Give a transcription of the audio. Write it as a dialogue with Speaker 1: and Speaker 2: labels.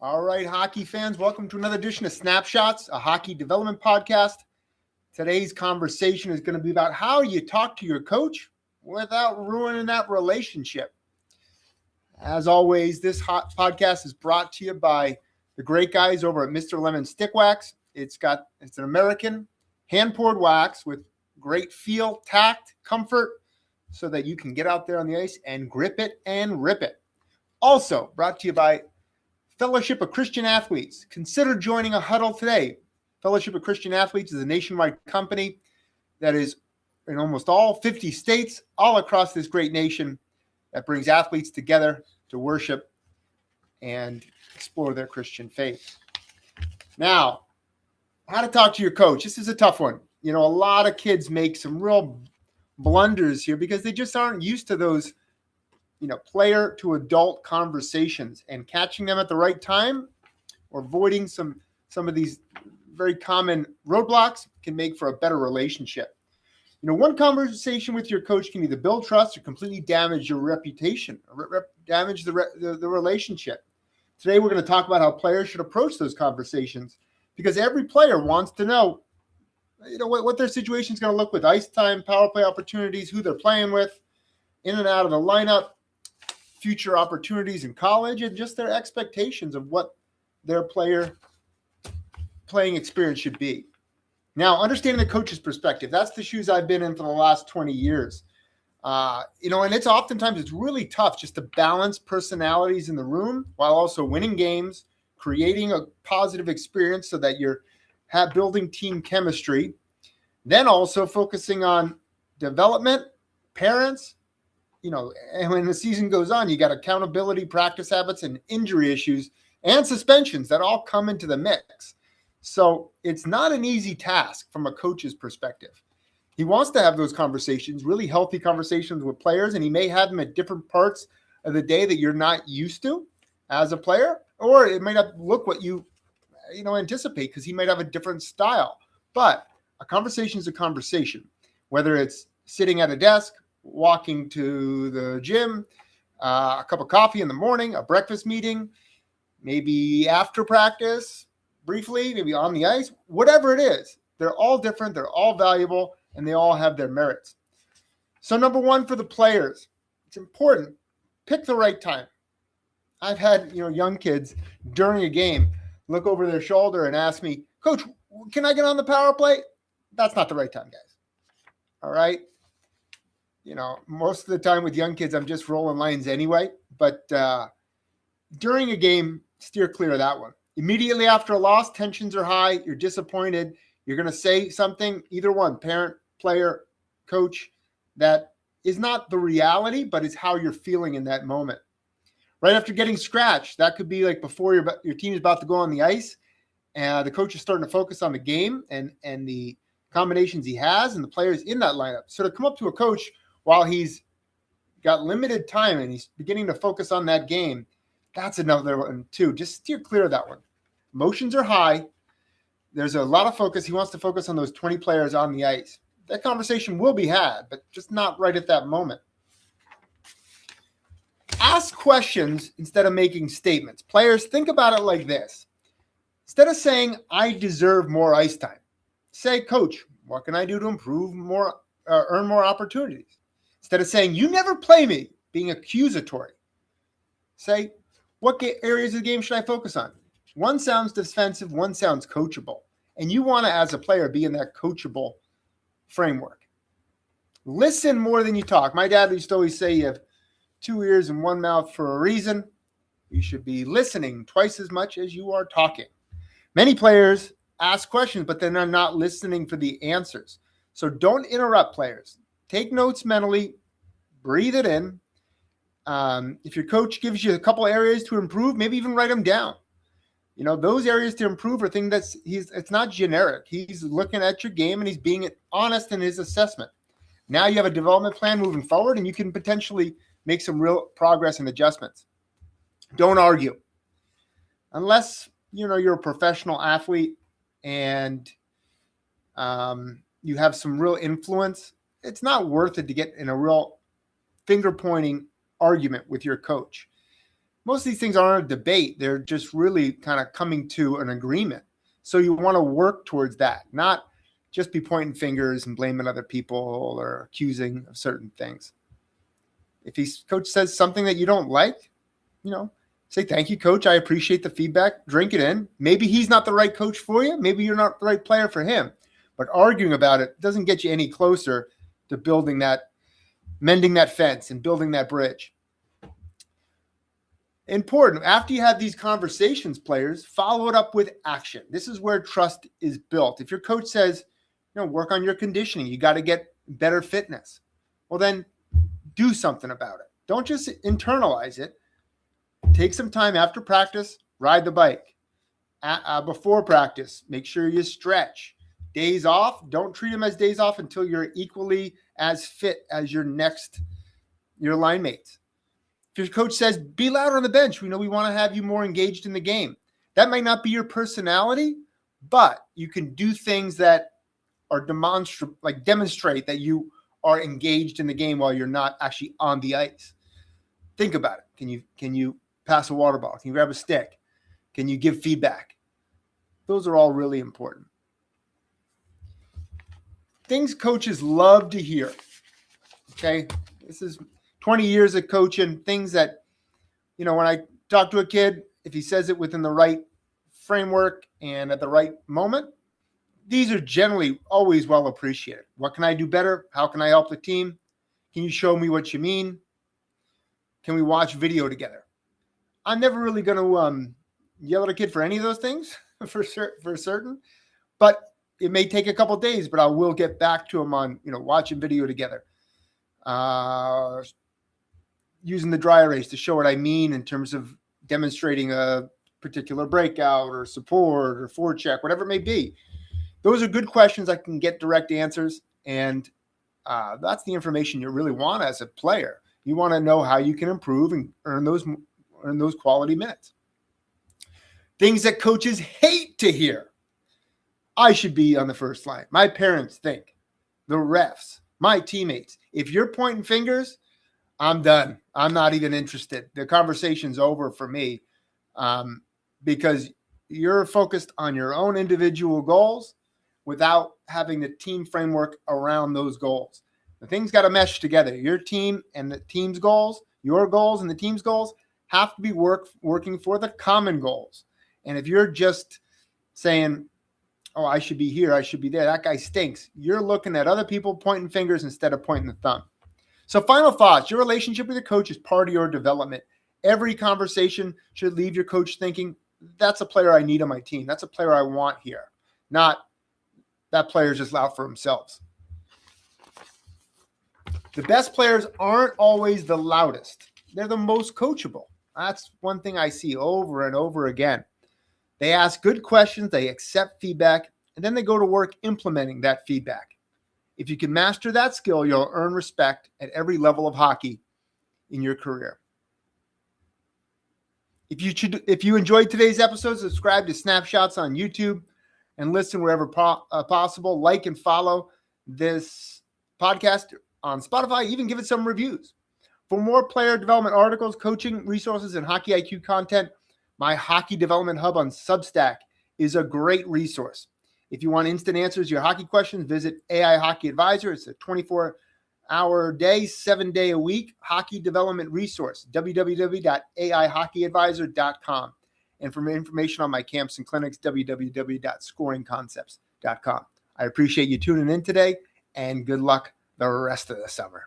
Speaker 1: All right, hockey fans, welcome to another edition of Snapshots, a hockey development podcast. Today's conversation is going to be about how you talk to your coach without ruining that relationship. As always, this podcast is brought to you by the great guys over at Mr. Lemon Stick Wax. It's an American hand-poured wax with great feel, tact, comfort, so that you can get out there on the ice and grip it and rip it. Also brought to you by Fellowship of Christian Athletes. Consider joining a huddle today. Fellowship of Christian Athletes is a nationwide company that is in almost all 50 states, all across this great nation, that brings athletes together to worship and explore their Christian faith. Now, how to talk to your coach. This is a tough one. You know, a lot of kids make some real blunders here because they just aren't used to those, player to adult conversations, and catching them at the right time or avoiding some of these very common roadblocks can make for a better relationship. One conversation with your coach can either build trust or completely damage your reputation, or damage the relationship. Today, we're going to talk about how players should approach those conversations, because every player wants to know, what their situation is going to look with ice time, power play opportunities, who they're playing with, in and out of the lineup, future opportunities in college, and just their expectations of what their playing experience should be. Now, understanding the coach's perspective, that's the shoes I've been in for the last 20 years. And it's really tough just to balance personalities in the room while also winning games, creating a positive experience so that you're building team chemistry, then also focusing on development, parents, and when the season goes on, you got accountability, practice habits, and injury issues and suspensions that all come into the mix. So it's not an easy task from a coach's perspective. He wants to have those conversations, really healthy conversations with players, and he may have them at different parts of the day that you're not used to as a player, or it might not look what you anticipate, because he might have a different style. But a conversation is a conversation, whether it's sitting at a desk, walking to the gym, a cup of coffee in the morning, a breakfast meeting, maybe after practice, briefly, maybe on the ice, whatever it is. They're all different, they're all valuable, and they all have their merits. So number one, for the players, it's important, pick the right time. I've had young kids during a game look over their shoulder and ask me, "Coach, can I get on the power play?" That's not the right time, guys. All right. Most of the time with young kids, I'm just rolling lines anyway. But during a game, steer clear of that one. Immediately after a loss, tensions are high. You're disappointed. You're going to say something, either one, parent, player, coach, that is not the reality, but it's how you're feeling in that moment. Right after getting scratched, that could be like before your team is about to go on the ice, and the coach is starting to focus on the game and the combinations he has and the players in that lineup. So to come up to a coach while he's got limited time and he's beginning to focus on that game, that's another one too. Just steer clear of that one. Emotions are high. There's a lot of focus. He wants to focus on those 20 players on the ice. That conversation will be had, but just not right at that moment. Ask questions instead of making statements. Players, think about it like this. Instead of saying, "I deserve more ice time," say, "Coach, what can I do to improve more, earn more opportunities?" Instead of saying, "You never play me," being accusatory, say, "What areas of the game should I focus on?" One sounds defensive, one sounds coachable. And you want to, as a player, be in that coachable framework. Listen more than you talk. My dad used to always say, you have 2 ears and 1 mouth for a reason. You should be listening twice as much as you are talking. Many players ask questions, but then they're not listening for the answers. So don't interrupt players. Take notes mentally, breathe it in. If your coach gives you a couple areas to improve, maybe even write them down. Those areas to improve are things it's not generic. He's looking at your game and he's being honest in his assessment. Now you have a development plan moving forward, and you can potentially make some real progress and adjustments. Don't argue. Unless, you're a professional athlete and you have some real influence, it's not worth it to get in a real finger-pointing argument with your coach. most of these things aren't a debate. They're just really kind of coming to an agreement. So you want to work towards that, not just be pointing fingers and blaming other people or accusing of certain things. If coach says something that you don't like, say, thank you, coach. I appreciate the feedback. Drink it in. Maybe he's not the right coach for you. Maybe you're not the right player for him. But arguing about it doesn't get you any closer to mending that fence and building that bridge. Important. After you have these conversations, players, follow it up with action. This is where trust is built. If your coach says, work on your conditioning, you got to get better fitness. Well, then do something about it. Don't just internalize it. Take some time after practice, ride the bike. Before practice, make sure you stretch. Days off, don't treat them as days off until you're equally as fit as your line mates. If your coach says, be louder on the bench, we want to have you more engaged in the game. That might not be your personality, but you can do things that are demonstrate that you are engaged in the game while you're not actually on the ice. Think about it. Can you pass a water bottle? Can you grab a stick? Can you give feedback? Those are all really important. Things coaches love to hear. Okay. This is 20 years of coaching. Things that, when I talk to a kid, if he says it within the right framework and at the right moment, these are generally always well appreciated. What can I do better? How can I help the team? Can you show me what you mean? Can we watch video together? I'm never really going to yell at a kid for any of those things for certain, but it may take a couple of days, but I will get back to him on, watching video together. Using the dry erase to show what I mean in terms of demonstrating a particular breakout or support or forecheck, whatever it may be. Those are good questions. I can get direct answers. And that's the information you really want as a player. You want to know how you can improve and earn those quality minutes. Things that coaches hate to hear. I should be on the first line. My parents think, the refs, my teammates. If you're pointing fingers, I'm done. I'm not even interested. The conversation's over for me because you're focused on your own individual goals without having the team framework around those goals. The things got to mesh together. Your team and the team's goals, your goals and the team's goals have to be working for the common goals. And if you're just saying, oh, I should be here, I should be there, that guy stinks, you're looking at other people pointing fingers instead of pointing the thumb. So final thoughts, your relationship with your coach is part of your development. Every conversation should leave your coach thinking, that's a player I need on my team. That's a player I want here. Not that player's just out for themselves. The best players aren't always the loudest. They're the most coachable. That's one thing I see over and over again. They ask good questions, they accept feedback, and then they go to work implementing that feedback. If you can master that skill, you'll earn respect at every level of hockey in your career. If you enjoyed today's episode, subscribe to Snapshots on YouTube and listen wherever possible. Like and follow this podcast on Spotify. Even give it some reviews. For more player development articles, coaching resources, and Hockey IQ content, my Hockey Development Hub on Substack is a great resource. If you want instant answers to your hockey questions, visit AI Hockey Advisor. It's a 24-hour day, 7-day a week hockey development resource, www.aihockeyadvisor.com. And for more information on my camps and clinics, www.scoringconcepts.com. I appreciate you tuning in today, and good luck the rest of the summer.